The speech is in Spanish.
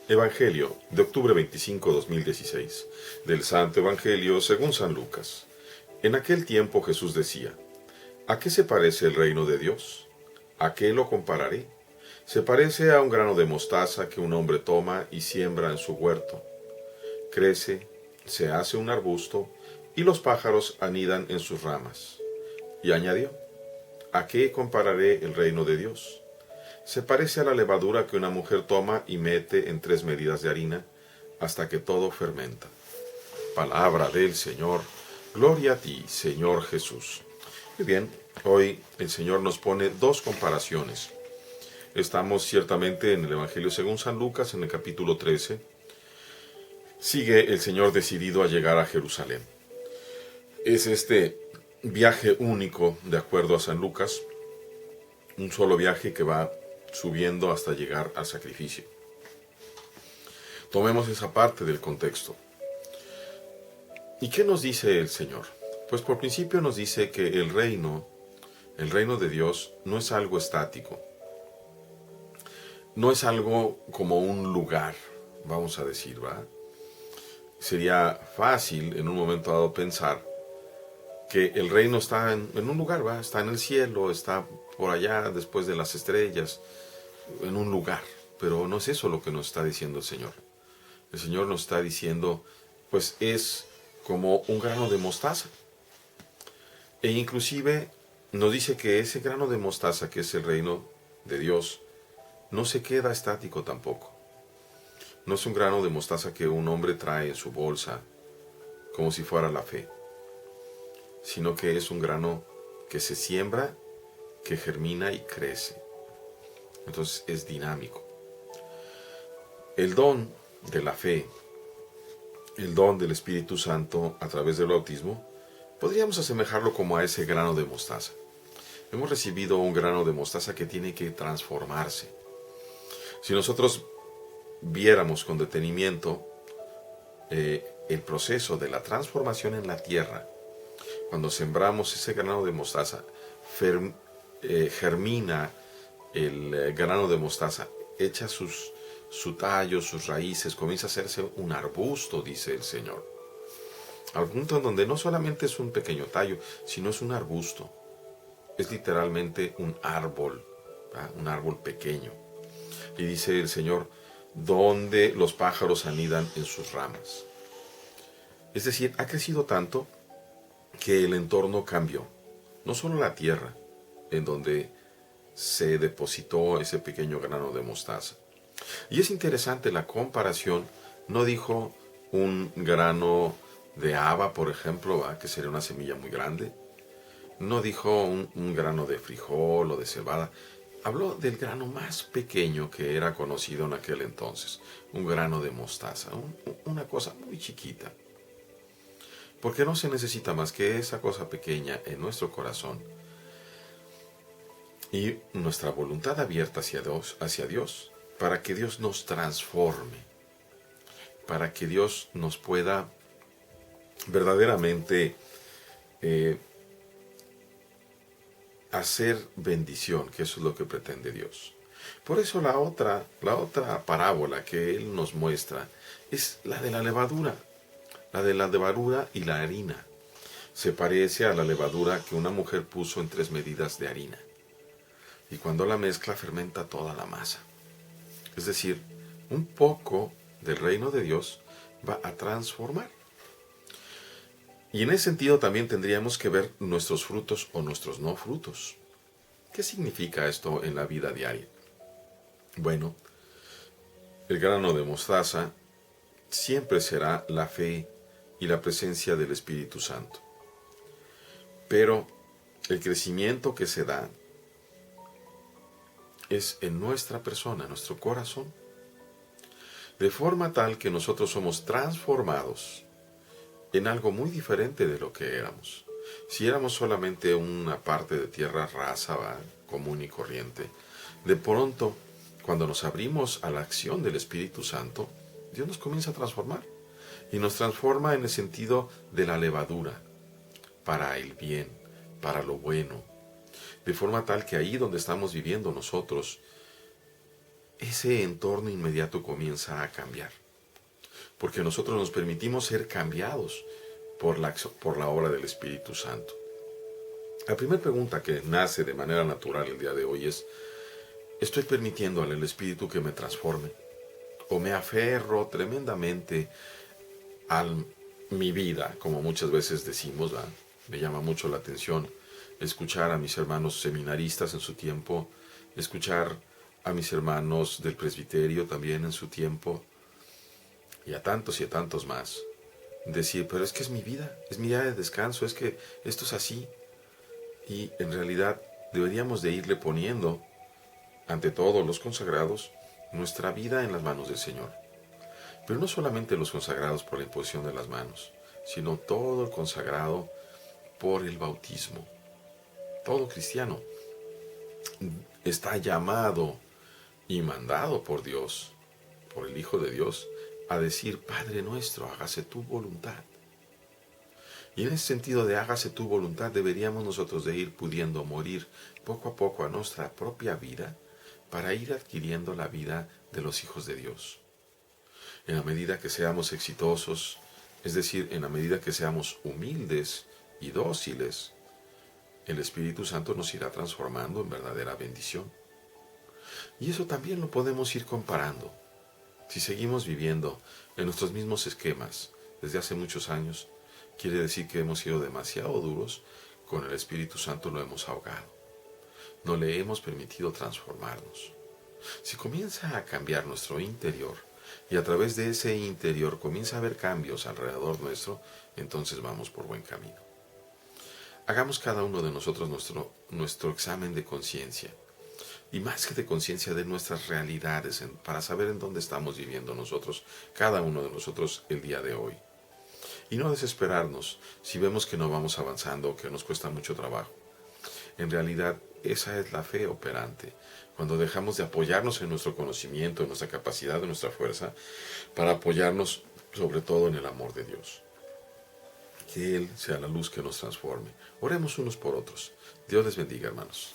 Evangelio de octubre 25, 2016, del Santo Evangelio según San Lucas. En aquel tiempo Jesús decía: ¿A qué se parece el reino de Dios? ¿A qué lo compararé? Se parece a un grano de mostaza que un hombre toma y siembra en su huerto. Crece, se hace un arbusto, y los pájaros anidan en sus ramas. Y añadió: ¿A qué compararé el reino de Dios? Se parece a la levadura que una mujer toma y mete en 3 medidas de harina hasta que todo fermenta. Palabra del Señor. Gloria a ti, Señor Jesús. Muy bien, hoy el Señor nos pone 2 comparaciones. Estamos ciertamente en el Evangelio según San Lucas, en el capítulo 13. Sigue el Señor decidido a llegar a Jerusalén. Es este viaje único, de acuerdo a San Lucas, un solo viaje que va subiendo hasta llegar al sacrificio. Tomemos esa parte del contexto. ¿Y qué nos dice el Señor? Pues por principio nos dice que el reino de Dios no es algo estático. No es algo como un lugar, vamos a decir, ¿va? Sería fácil en un momento dado pensar que el reino está en un lugar, ¿va? Está en el cielo, está por allá después de las estrellas, en un lugar. Pero no es eso lo que nos está diciendo el Señor. El Señor nos está diciendo, pues es como un grano de mostaza. E inclusive nos dice que ese grano de mostaza, que es el reino de Dios, no se queda estático tampoco. No es un grano de mostaza que un hombre trae en su bolsa, como si fuera la fe, sino que es un grano que se siembra, que germina y crece. Entonces es dinámico. El don de la fe, el don del Espíritu Santo a través del bautismo, podríamos asemejarlo como a ese grano de mostaza. Hemos recibido un grano de mostaza que tiene que transformarse. Si nosotros viéramos con detenimiento el proceso de la transformación en la tierra, cuando sembramos ese grano de mostaza, germina el grano de mostaza, echa su tallo, sus raíces, comienza a hacerse un arbusto, dice el Señor. Al punto en donde no solamente es un pequeño tallo, sino es un arbusto. Es literalmente un árbol, ¿verdad? Un árbol pequeño. Y dice el Señor, donde los pájaros anidan en sus ramas. Es decir, ha crecido tanto que el entorno cambió. No solo la tierra, en donde se depositó ese pequeño grano de mostaza. Y es interesante la comparación. No dijo un grano de haba, por ejemplo, ¿va? Que sería una semilla muy grande. No dijo un grano de frijol o de cebada. Habló del grano más pequeño que era conocido en aquel entonces. Un grano de mostaza. Una cosa muy chiquita. Porque no se necesita más que esa cosa pequeña en nuestro corazón y nuestra voluntad abierta hacia Dios, para que Dios nos transforme, para que Dios nos pueda verdaderamente hacer bendición, que eso es lo que pretende Dios. Por eso la otra parábola que Él nos muestra es la de la levadura y la harina. Se parece a la levadura que una mujer puso en 3 medidas de harina. Y cuando la mezcla fermenta toda la masa. Es decir, un poco del reino de Dios va a transformar. Y en ese sentido también tendríamos que ver nuestros frutos o nuestros no frutos. ¿Qué significa esto en la vida diaria? Bueno, el grano de mostaza siempre será la fe y la presencia del Espíritu Santo. Pero el crecimiento que se da es en nuestra persona, en nuestro corazón, de forma tal que nosotros somos transformados en algo muy diferente de lo que éramos. Si éramos solamente una parte de tierra rasa, común y corriente, de pronto, cuando nos abrimos a la acción del Espíritu Santo, Dios nos comienza a transformar. Y nos transforma en el sentido de la levadura, para el bien, para lo bueno. De forma tal que ahí donde estamos viviendo nosotros, ese entorno inmediato comienza a cambiar. Porque nosotros nos permitimos ser cambiados por la obra del Espíritu Santo. La primera pregunta que nace de manera natural el día de hoy es: ¿estoy permitiendo al Espíritu que me transforme? ¿O me aferro tremendamente a mi vida, como muchas veces decimos? ¿verdad? Me llama mucho la atención escuchar a mis hermanos seminaristas en su tiempo, escuchar a mis hermanos del presbiterio también en su tiempo, y a tantos más, decir, pero es que es mi vida, es mi día de descanso, es que esto es así. Y en realidad deberíamos de irle poniendo, ante todos los consagrados, nuestra vida en las manos del Señor. Pero no solamente los consagrados por la imposición de las manos, sino todo el consagrado por el bautismo. Todo cristiano está llamado y mandado por Dios, por el Hijo de Dios, a decir: Padre nuestro, hágase tu voluntad. Y en ese sentido de hágase tu voluntad, deberíamos nosotros de ir pudiendo morir poco a poco a nuestra propia vida para ir adquiriendo la vida de los hijos de Dios. En la medida que seamos exitosos, es decir, en la medida que seamos humildes y dóciles, el Espíritu Santo nos irá transformando en verdadera bendición. Y eso también lo podemos ir comparando. Si seguimos viviendo en nuestros mismos esquemas desde hace muchos años, quiere decir que hemos sido demasiado duros, con el Espíritu Santo lo hemos ahogado. No le hemos permitido transformarnos. Si comienza a cambiar nuestro interior, y a través de ese interior comienza a haber cambios alrededor nuestro, entonces vamos por buen camino. Hagamos cada uno de nosotros nuestro examen de conciencia. Y más que de conciencia, de nuestras realidades, para saber en dónde estamos viviendo nosotros, cada uno de nosotros, el día de hoy. Y no desesperarnos si vemos que no vamos avanzando o que nos cuesta mucho trabajo. En realidad, esa es la fe operante, cuando dejamos de apoyarnos en nuestro conocimiento, en nuestra capacidad, en nuestra fuerza, para apoyarnos sobre todo en el amor de Dios. Que Él sea la luz que nos transforme. Oremos unos por otros. Dios les bendiga, hermanos.